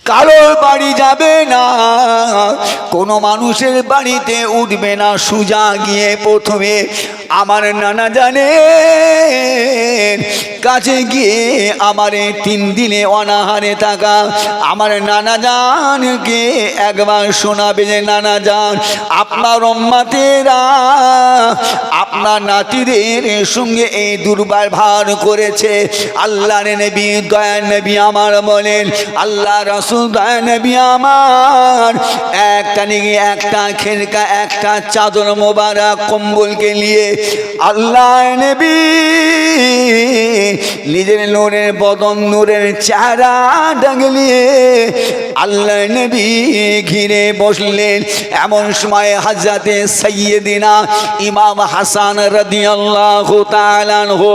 কারোর বাড়ি যাবে না, কোনো মানুষের বাড়িতে উঠবে না। সুজা গিয়ে প্রথমে আমার নানা জানের কাছে গিয়ে আমার 3 দিনে অনাহারে থাকা আমার নানা জানকে একবার শোনাবে যে, নানা জান, আপনার উম্মতেরা আপনার নাতিদের সঙ্গে এই দুর্ব্যবহার করেছে। আল্লাহর নবী দয়ার নবী আমার বলেন, আল্লাহ রাসূল দয়ার নবী আমার একটা নিয়ে একটা খেরকা একটা চাদর মোবারক কম্বলকে নিয়ে আল্লাহ নবী নিজের নূরের বদন নূরের চেহারা ডাগলিয়ে আল্লাহ নবী ঘিরে বসলেন। এমন সময় হযরতে সাইয়্যিদিনা ইমাম হাসান রাদিয়াল্লাহু তাআলা আনহু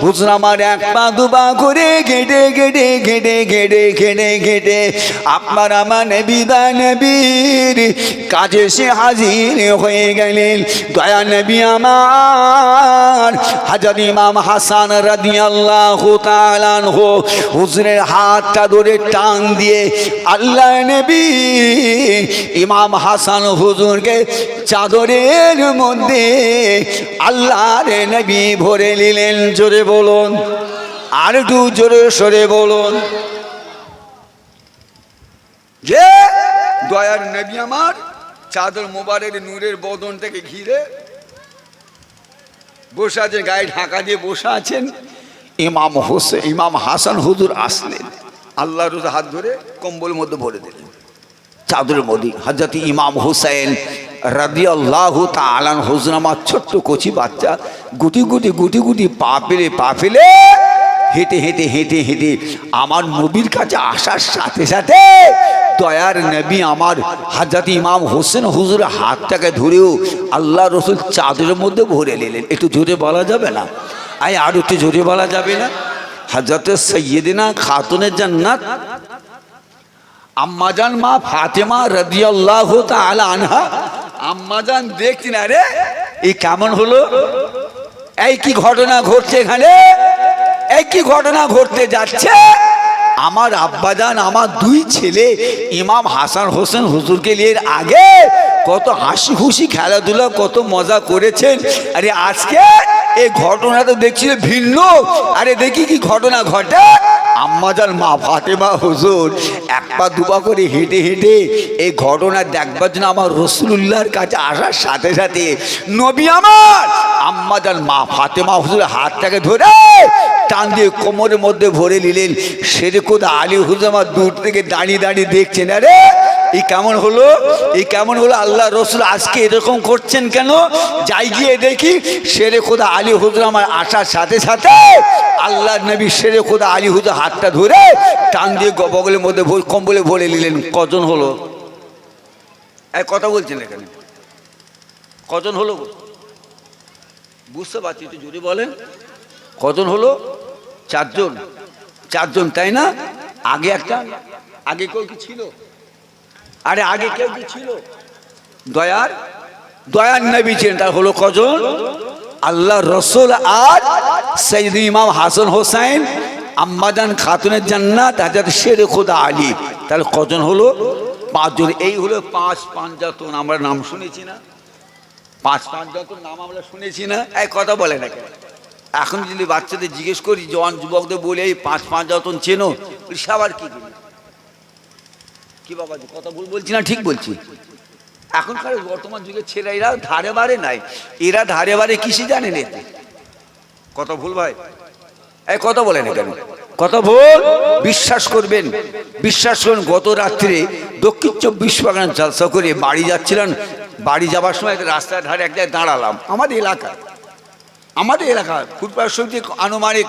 হুজুর আমার এক পা দুপা করে ঘেটে ঘেটে ঘেটে ঘেটে ঘেটে ঘেটে আপনার আমার নবী দা নবীর কাজে সে হাজির হয়ে গেলেন। দয়া নবী আমার হযরত ইমাম হাসান রাদিয়াল্লাহু তাআলা আনহু হুজুরের হাতটা ধরে টান দিয়ে আল্লাহ নবী ইমাম হাসান হুজুরকে চাদরের মধ্যে আল্লাহর নবী ভরে নিলেন। জোরে বলুন, আর একটু জোরে সরে বলুন। যে দয়ার নবী আমার চাদর মোবারকের নূরের বদন থেকে ঘিরে বসে আছেন, গায়ে ঢাকা দিয়ে বসে আছেন। ইমাম হোসেন ইমাম হাসান হুজুর আসলেন, আল্লাহর হাত ধরে কম্বলের মধ্যে ভরে দিলেন চাদরের মধ্যে। হযরত ইমাম হোসেন রাদিয়াল্লাহু তাআলা আনহু হুজুর আমার ছোট্ট কচি বাচ্চা গুটি গুটি গুটি গুটি পা ফেলে হেঁটে হেঁটে হেঁটে হেঁটে আমার নবীর কাছে আসার সাথে সাথে দয়ার নবী আমার হযরত ইমাম হোসেন হুজুরের হাতটাকে ধরেও আল্লাহ রসুল চাদরের মধ্যে ভরে নিলেন। একটু জোরে বলা যাবে না? আর একটু জোরে বলা যাবে না? হযরত সাইয়্যিদিনা খাতুনে জান্নাত আম্মাজান মা ফাতেমা রাদিয়াল্লাহু তাআলা আনহা, আম্মাজান দেখছেন, আরে এই কেমন হলো, এই কি ঘটনা ঘটছে এখানে, এই কি ঘটনা ঘটতে যাচ্ছে। আমার আব্বাজান আমার 2 ছেলে ইমাম হাসান হোসেন হুজুরকে নিয়ে আগে কত হাসি খুশি খেলাধুলা কত মজা করেছেন, আরে আজকে এই ঘটনা তো দেখছি ভিন্ন। আরে দেখি কি ঘটনা ঘটে। আম্মাজান মা ফাতেমা হুজুর এক পা দুপা করে হেঁটে হেঁটে এই ঘটনা দেখবার জন্য আমার রাসূলুল্লাহর কাছে আসার সাথে সাথে নবী আমার আম্মাজান মা ফাতেমা হুজুরের হাতটাকে ধরে টান দিয়ে কোমরের মধ্যে ভরে নিলেন। সেরেকুদ আলী হুজুর আমার দূর থেকে দাঁড়িয়ে দাঁড়িয়ে দেখছেন, আরে এই কেমন হলো, এই কেমন হলো, আল্লাহ রসুল আজকে এরকম করছেন কেন। যাই গিয়ে দেখি সেরেকুদ আলী হুজুর আমার আসার সাথে সাথে আল্লাহ নবী সেরেকুদ আলী হুজুর হাতটা ধরে টান দিয়ে বগলের মধ্যে কম্বলে ভরে নিলেন। কজন হলো? এক কথা বলছেন এখানে, কজন হলো বুঝতে পারছি, একটু জোরে বলেন। কজন হলো? 4 জন। 4 জন, তাই না? আগে কেউ কি ছিল? আরে আগে কেউ কি ছিল? দয়ার দয়ার নবী ছিলেন, তার হলো কজন? আল্লাহ রসুল আর সাইয়্যিদুল ইমাম হাসান হোসেন, আম্মাজান খাতুনের জান্নাত হযরত শেরে খোদা আলী। তাহলে কজন হলো? 5 জন। এই হলো 5 পাঁচজাতন। আমরা নাম শুনেছি না? 5 পাঁচজাতন নাম আমরা শুনেছি না? এই কথা বলে না কেন? এখন যদি বাচ্চাদের জিজ্ঞেস করি, জওয়ান যুবকদের বলে এই 5 পাঁচজাতন চেনো, সবার কি কি বাবাজি কথা ভুল বলছি না ঠিক বলছি? এখনকার বর্তমান যুগের ছেলেরা ধারে বারে নাই, এরা ধারে বারে কিসে জানেন? এতে কথা ভুল ভাই, এই কথা বলে না কেন? কথা ভুল। বিশ্বাস করবেন, বিশ্বাস করুন, গত রাত্রে দক্ষিণ 24 পরগনা জলসা করে বাড়ি যাচ্ছিলাম। বাড়ি যাবার সময় রাস্তার ধারে এক জায়গায় দাঁড়ালাম। আমাদের এলাকা ফুটপাথ সঙ্গে আনুমানিক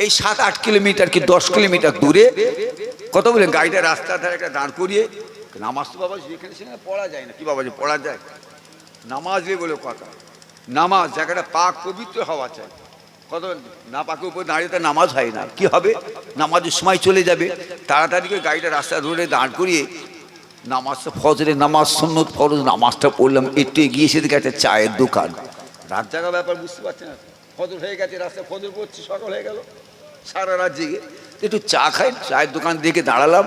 এই 7-8 কিলোমিটার কি 10 কিলোমিটার দূরে কত বলে গাড়িটা রাস্তার ধারে একটা দাঁড় করিয়ে, নামাজ তো বাবা যেখানে সেখানে পড়া যায় না। কি বাবা যে পড়া যায়? নামাজ নিয়ে বলে কথা, নামাজ জায়গাটা পাক পবিত্র হওয়া চাই। কত না পাকের উপর দাঁড়িয়ে তার নামাজ হয় না। কি হবে? নামাজের সময় চলে যাবে। তাড়াতাড়ি করে গাড়িটা রাস্তা ধরে দাঁড় করিয়ে নামাজটা, ফজরের নামাজ, সুন্নত ফরজ নামাজটা পড়লাম। একটু এগিয়ে এসে দেখে একটা চায়ের দোকান। রাত জায়গা ব্যাপার বুঝতে পারছি না, ফজর হয়ে গেছে, রাস্তায় ফজর পড়ছি, সকাল হয়ে গেল, সারা রাত জেগে একটু চা খাই। চায়ের দোকান দেখে দাঁড়ালাম।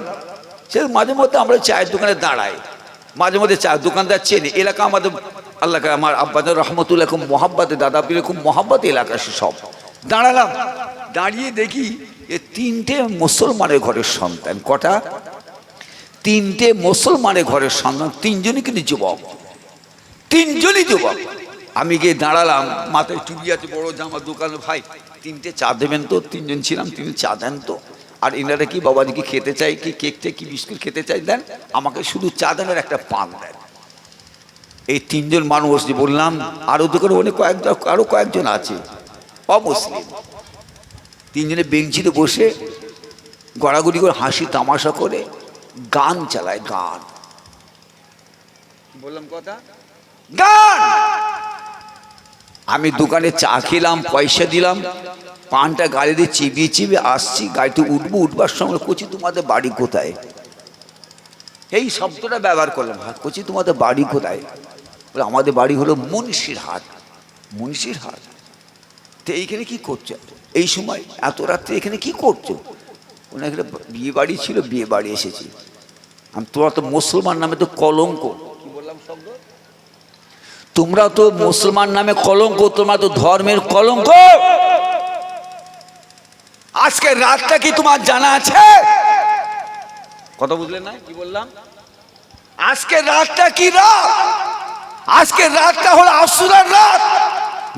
সে মাঝে মধ্যে আমরা চায়ের দোকানে দাঁড়াই, মাঝে মধ্যে চায়ের দোকানদার চেনে। এলাকা আমাদের আল্লাহ, আমার আব্বাজান রহমতুল্লাহ খুব মহাব্বাতে, দাদা পীরে খুব মহাব্বাতে এলাকা। সব দাঁড়ালাম, দাঁড়িয়ে দেখি এ 3টে মুসলমানের ঘরের সন্তান। কটা? 3টে মুসলমানের ঘরের সন্তান, 3জনই কিন্তু যুবক, 3জনই যুবক। আমি গিয়ে দাঁড়ালাম, মাথায় টুপি আছে, বড় জামা, দোকানে, ভাই 3টে চা দেবেন তো? 3জন ছিলাম, 3 চা দেন তো। আর এনারা কি বাবাজি কি খেতে চাই, কি কেকটা কি বিস্কুট খেতে চাই দেন, আমাকে শুধু চা দেন আর একটা পান দেন। এই 3জন মানুষ যে বললাম, আরো দোকানে অনেক আরো কয়েকজন আছে অমুসলিম। 3জনে বেঞ্চিতে বসে গড়াগড়ি করে হাসি তামাশা করে গান চালায়। গান বললাম কথা, গান। আমি দোকানে চা খেলাম, পয়সা দিলাম, পানটা গাড়ি দিয়ে চিবিয়ে চিবিয়ে আসছি। গাড়িতে উঠবার সময় কচি তোমাদের বাড়ি কোথায়? এই শব্দটা ব্যবহার করলাম। কচি তোমাদের বাড়ি কোথায়? বলে আমাদের বাড়ি হলো মুন্সিরহাট। মুন্সিরহাট? তো এইখানে কি করছো এই সময়, এত রাত্রে এখানে কি করছো? ওনার এখানে বিয়ে বাড়ি ছিল, বিয়ে বাড়ি এসেছি। আমি, তোমরা তো মুসলমান নামে তো কলঙ্ক। কি বললাম শব্দ? তোমরা তো মুসলমান নামে কলঙ্ক, তোমরা তো ধর্মের কলঙ্ক। আজকে রাতটা কি তোমার জানা আছে? কথা বুঝলেন না? কি বললাম? আজকে রাতটা কি রাত? আজকে রাতটা হলো আশুরার রাত,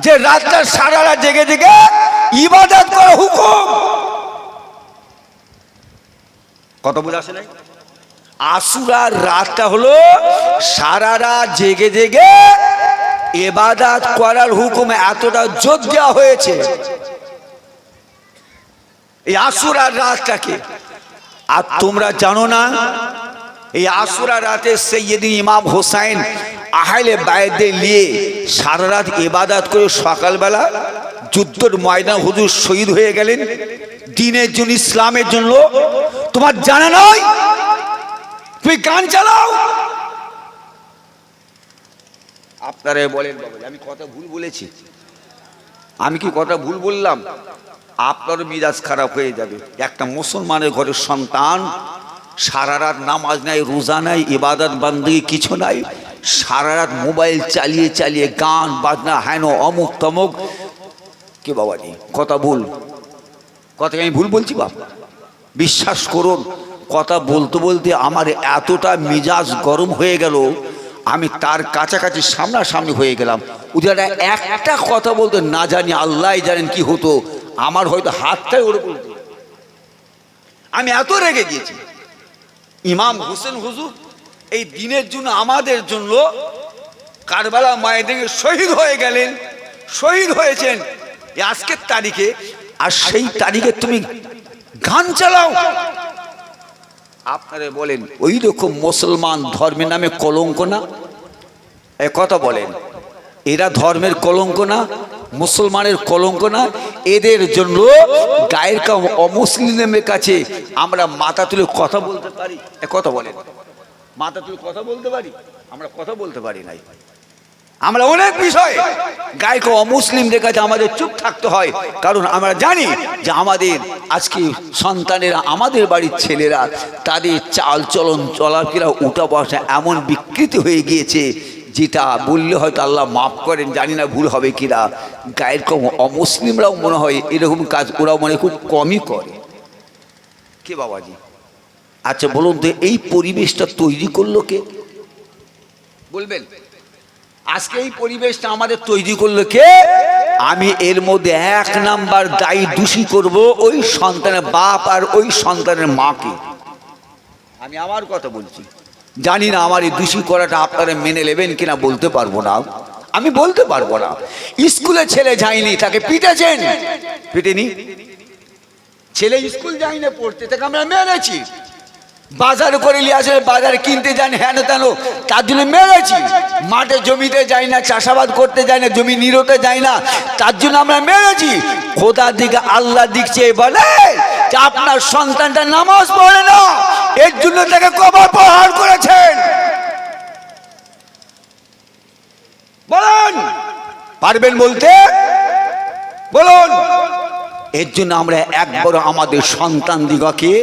যে রাতটা সারা রাত জেগে জেগে ইবাদত করা হুকুম। কথা বুঝে আসে নাই? আশুরার রাতটা হলো সারা রাত জেগে জেগে ইবাদত করার হুকুম। এতটা জোর দেওয়া হয়েছে এই আশুরার রাতটাকে। আর তোমরা জানো না, এই আশুরা রাতে সাইয়্যিদুল ইমাম হোসেন আহলে বায়তদের নিয়ে সারা রাত ইবাদত করে সকালবেলা যুদ্ধের ময়দানে হুজুর শহীদ হয়ে গেলেন দ্বীনের জন্য, ইসলামের জন্য। তোমার জানা নয়? তুমি গান চালাও। আপনারা বলেন বাবা, আমি কথা ভুল বলেছি? আমি কি কথা ভুল বললাম? আপনারও মিজাজ খারাপ হয়ে যাবে। একটা মুসলমানের ঘরের সন্তান সারা রাত নামাজ নাই, রোজা নাই, ইবাদত বান্দেগি কিছু নাই, সারা রাত মোবাইল চালিয়ে চালিয়ে গান বাজনা, হেন অমুক তমুক। কে বাবাজি কথা ভুল? কথা আমি ভুল বলছি বাবা? বিশ্বাস করুন, কথা বলতে বলতে আমার এতটা মিজাজ গরম হয়ে গেল, আমি তার কাছাকাছি সামনাসামনি হয়ে গেলাম। ওদের একটা কথা বলতে না জানি, আল্লাহ জানেন কি হতো। আমার হয়তো হাতটাই ওরে বলতো। আমি এত রেগে গিয়েছি। ইমাম হোসেন হুজুর এই দিনের জন্য, আমাদের জন্য কারবালা ময়দানে শহীদ হয়ে গেলেন, শহীদ হয়েছেন এই আজকের তারিখে। আর সেই তারিখে তুমি গান চালাও? আপনারা বলেন ওই রকম মুসলমান ধর্মের নামে কলঙ্ক না? এ কথা বলেন, এরা ধর্মের কলঙ্ক না? মুসলমানের কলঙ্ক না? এদের জন্য গায়ের কাম অমুসলিমের কাছে আমরা মাথা তুলে কথা বলতে পারি? এ কথা বলেন, মাথা তুলে কথা বলতে পারি? আমরা কথা বলতে পারি নাই। আমরা অনেক বিষয় গায়ক অমুসলিমদের কাছে আমাদের চুপ থাকতে হয়, কারণ আমরা জানি যে আমাদের আজকে সন্তানেরা, আমাদের বাড়ির ছেলেরা, তাদের চাল চলন চলাফেরা উঠা বসা এমন বিকৃতি হয়ে গিয়েছে, যেটা বললে হয়তো আল্লাহ মাফ করেন, জানি না ভুল হবে কিনা। গায়ের কম অমুসলিমরাও মনে হয় এরকম কাজ ওরাও মনে খুব কমই করে। কে বাবাজি? আচ্ছা বলুন তো, এই পরিবেশটা তৈরি করলো কে? বলবেন। আজকে এই পরিবেশটা আমাদের তৈরি করলো কে? আমি এর মধ্যে 1 নাম্বার দায়ী দোষী করব ওই সন্তানের বাপ আর ওই সন্তানের মাকে। আমি আমার কথা বলছি, জানি না আমার এই দোষী করাটা আপনারা মেনে নেবেন কিনা, বলতে পারবো না, আমি বলতে পারবো না। স্কুলে ছেলে যায়নি, তাকে পিটেছেন, পিটেনি? ছেলে স্কুল যায়নি পড়তে, তাকে আমরা মেরেছি। বাজার করে নিয়ে আসে, বাজারে কিনতে যান হেন তেন, তার জন্য মেরেছি। মাঠে জমিতে যায় না, চাষাবাদ করতে যায় না, জমি নিরোতে যায় না, তার জন্য আমরা মেরেছি। খোদার দিকে আল্লাহ দিচ্ছে বলে যে আপনার সন্তানটা নামাজ পড়ে না, এর জন্য তাকে কবর প্রহার করেছেন। বলেন, পারবেন বলতে? বলুন। এর জন্য আমরা একবার আমাদের সন্তান দিগকে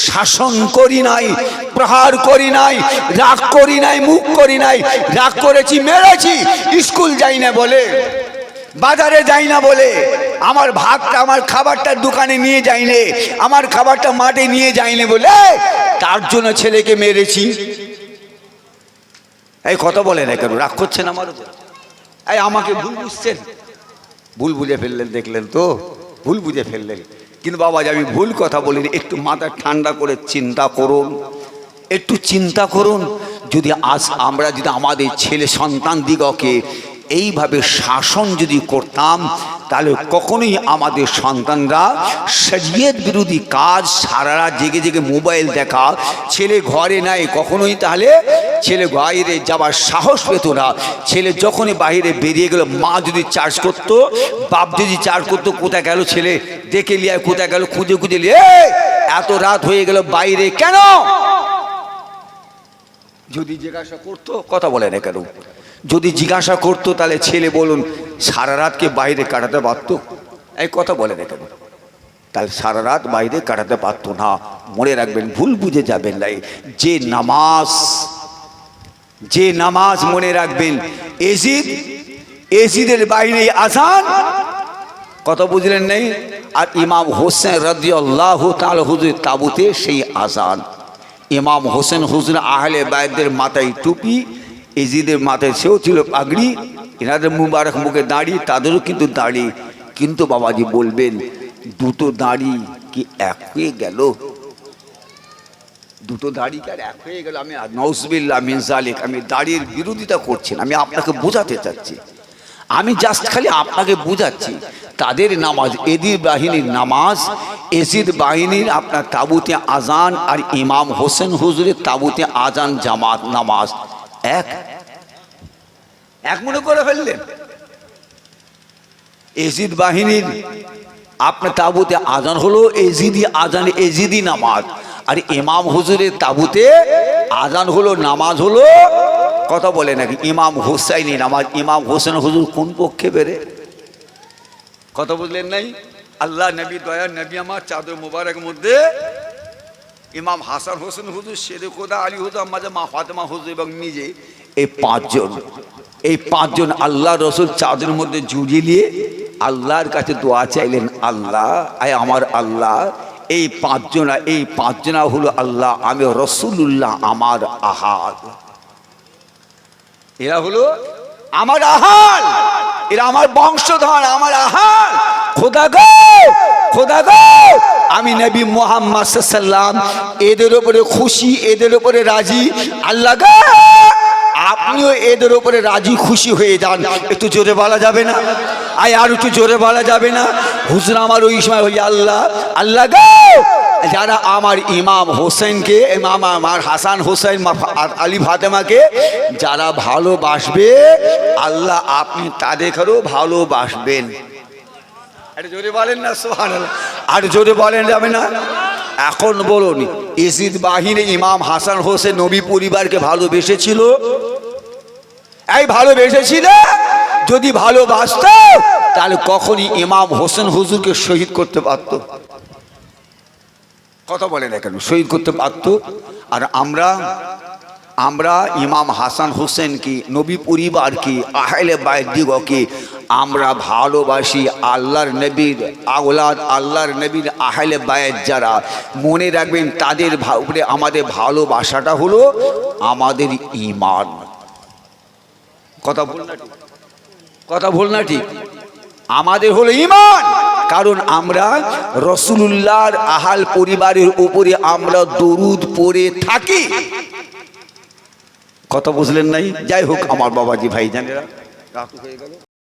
শাসন করি নাই, প্রহার করি নাই, রাগ করি নাই, মুখ করি নাই। রাগ করেছি, মেরেছি। স্কুল যাই না বলে, বাজারে যাই না বলে, আমার ভাতটা, আমার খাবারটা দোকানে নিয়ে যাইনি, আমার খাবারটা মাঠে নিয়ে যাইনি বলে, তার জন্য ছেলেকে মেরেছি। এই কথা বলে না কেন? রাগ করছেন আমার উপর? এই আমাকে ভুল বুঝছেন? ভুল বুঝে ফেললেন, দেখলেন তো, ভুল বুঝে ফেললেন। কিন্তু বাবাজি আমি ভুল কথা বলিনি। একটু মাথা ঠান্ডা করে চিন্তা করুন, একটু চিন্তা করুন। যদি আজ আমরা যদি আমাদের ছেলে সন্তান দিগকে এইভাবে শাসন যদি করতাম, তাহলে কখনোই আমাদের সন্তানরা শরিয়ত বিরোধী কাজ, সারা রাত জেগে জেগে মোবাইল দেখা, ছেলে ঘরে নাই কখনোই, তাহলে ছেলে বাইরে যাবার সাহস পেত না। ছেলে যখনই বাইরে বেরিয়ে গেল, মা যদি চার্জ করতো, বাপ যদি চার্জ করতো, কোথায় গেল ছেলে, দেখে লিয়ে কোথায় গেল, খুঁজে খুঁজে লিয়ে, এত রাত হয়ে গেল বাইরে কেন? যদি জিজ্ঞাসা করতো, কথা বলে না কেন, যদি জিজ্ঞাসা করতো, তাহলে ছেলে বলুন সারা রাতকে বাইরে কাটাতে পারতো? এই কথা বলে না কেন? তাহলে সারা রাত বাইরে কাটাতে পারতো না। মনে রাখবেন, ভুল বুঝে যাবেন না। যে নামাজ মনে রাখবেন, এজিদের বাইরে আজান, কথা বুঝলেন নেই? আর ইমাম হোসেন রাদিয়াল্লাহু তাআলা হুজুর তাবুতে সেই আজান। ইমাম হোসেন হুজুর আহলে বাইতদের মাথায় টুপি, এজিদের মাথায় সেও ছিল পাগড়ি, এনাদের মুবারক মুখে দাড়ি, তাদেরও কিন্তু দাড়ি। কিন্তু বাবাজি বলবেন, দুটো দাড়ি কি এক হয়ে গেল? দুটো দাড়ি কি আর এক হয়ে গেল? আমি নাউজুবিল্লাহ মিন যালিক, আমি দাড়ির বিরোধিতা করছি না, আমি আপনাকে বোঝাতে চাচ্ছি। আমি জাস্ট খালি আপনাকে বোঝাচ্ছি, তাদের নামাজ, এজিদ বাহিনীর নামাজ, এজিদ বাহিনীর আপনার তাবুতে আজান আর ইমাম হোসেন হুজুরের তাবুতে আজান জামাত নামাজ এক মনে করে ফেললেন। এজিদ বাহিনীর আপনার তাবুতে আজান হলো এজিদি আজান, এজিদি নামাজ, আর ইমাম হুজুরের তাবুতে আজান হলো, নামাজ হলো, কথা বলে নাকি, ইমাম হুসাইনি নামাজ। ইমাম হোসেন হুজুর কোন পক্ষে বেরে? কথা বুঝলেন নাই? আল্লাহ নবী, দয়ার নবী আমার চাদর মুবারকের মধ্যে ইমাম হাসান হোসেন হুজুর, শেরে খোদা আলী হুজুর, আমাদের মা ফাতেমা হুজুর এবং নিজে, এই পাঁচজন আল্লাহ রসুল চাদরের মধ্যে জুড়িয়ে নিয়ে আল্লাহর কাছে দোয়া চাইলেন, আল্লাহ, আয় আমার আল্লাহ, এই পাঁচজনা হলো আল্লাহ আমি রসুলুল্লাহ, আমার আহাল, এরা হলো আমার আহাল, এরা আমার বংশধর, আমার আহাল। খোদা গো, খোদা গো, আমি নবী মুহাম্মদ সাল্লাল্লাহু আলাইহি ওয়াসাল্লাম এদের উপরে খুশি, এদের উপরে রাজি। আল্লাহ গো, আপনিও এদের উপরে রাজি খুশি হয়ে যান। একটু জোরে বলা যাবে না? আর একটু জোরে বলা যাবে না? হুজুর আমার ওই সময় হই, আল্লাহ, আল্লাহ গো, যারা আমার ইমাম হোসেনকে, ইমাম আমার হাসান হোসেন আলী ফাতেমাকে যারা ভালোবাসবে, আল্লাহ আপনি তাদেরও ভালোবাসবেন। আরে জোরে বলেন না সুবহানাল্লাহ, আর জোরে বলেন যাবে না? এখন বলুন, এজিদ বাহিনী ইমাম হাসান হোসেন নবী পরিবারকে ভালোবেসেছিল? এই ভালোবেসেছিল, যদি ভালোবাসত তাহলে কখনই ইমাম হোসেন হুজুরকে শহীদ করতে পারত? কথা বলে না কেন? শহীদ করতে পারত। আর আমরা ইমাম হাসান হোসেন কি, নবী পরিবার কি, আহলে বাইত দিগকে আমরা ভালোবাসি। আল্লাহর নবীর আওলাদ, আল্লাহর নবীর আহলে বাইত যারা, মনে রাখবেন তাদের উপরে আমাদের ভালোবাসাটা হলো আমাদের ঈমান। কথা ভুল না ঠিক? কথা ভুল না ঠিক? আমাদের হলো ঈমান। কারণ আমরা রাসূলুল্লাহর আহাল পরিবারের উপরে আমরা দরুদ পড়ে থাকি। কথা বুঝলেন নাই? যাই হোক আমার বাবাজি ভাইজানেরা, রাত হয়ে গেল।